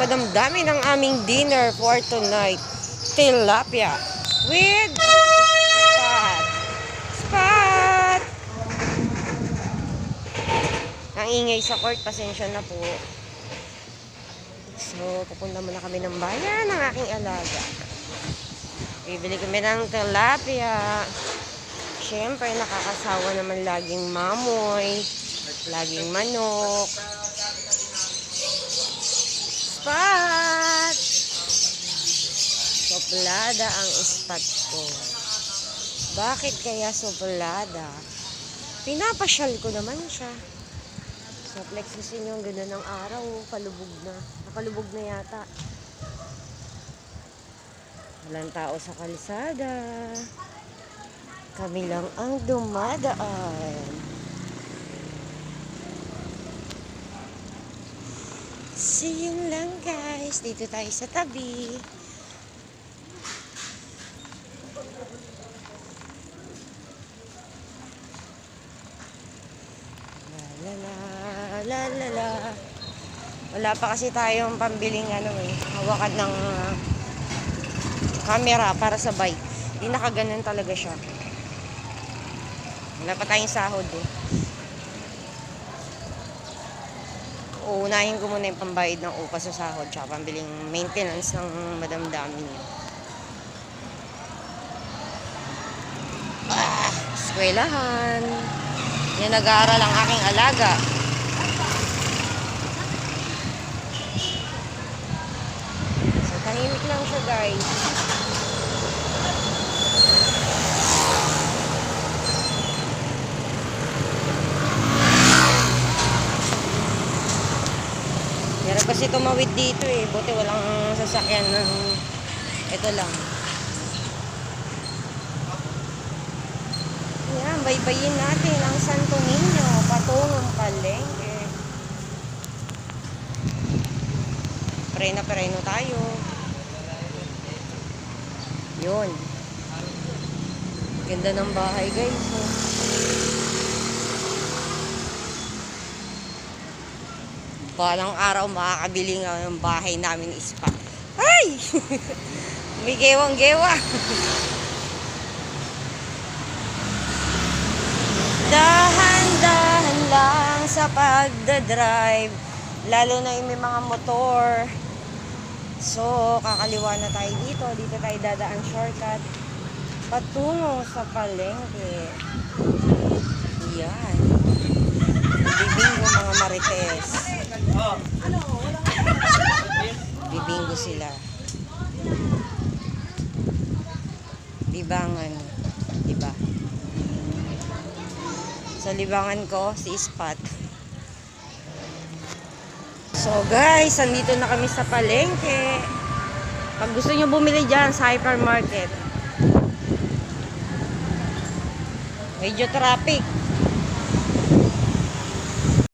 madamdamin ang aming dinner for tonight. Tilapia with spot. Spot! Ang ingay sa court, pasensya na po. So, pupunta muna kami ng bayan ng aking alaga. Bibili kami ng tilapia. Siyempre, nakakasawa naman laging mamoy, laging manok. Spot! Soplada ang spot ko. Bakit kaya soplada? Pinapasyal ko naman siya. So, flexusin yung ganda ng araw. Palubog na. Nakalubog na yata. Walang tao sa kalsada. Kami lang ang dumadaan. See you lang guys. Dito tayo sa tabi. La la la. Wala pa kasi tayong pambiling hawakan ng camera para sa bike. Hindi nakaganon talaga siya. Wala pa tayong sahod eh. Uunahin ko muna yung pambayad ng upa sa sahod tsaka pambiling maintenance ng madamdamin niya. Eskwelahan. Yan, nag-aaral ang aking alaga. So, tahimik lang siya guys. Meron kasi tumawid dito eh. Buti walang sasakyan ng ito lang. Yan, baybayin natin ang Santo Niño patungong palengke. Preno tayo. Yun. Ganda ng bahay guys. Balang araw makakabili nga ng bahay namin ispa. Ay! May gewang-gewa. Dahan-dahan lang sa pagdadrive. Lalo na yung may mga motor. So, kakaliwa na tayo dito. Dito tayo dadaan shortcut. Patungo sa palengke. Yan. Bibingo mga marites. Bibingo sila. Libangan. Diba? Sa libangan ko, si Spot. So guys, andito na kami sa palengke. Pag gusto nyo bumili dyan sa hypermarket, medyo traffic.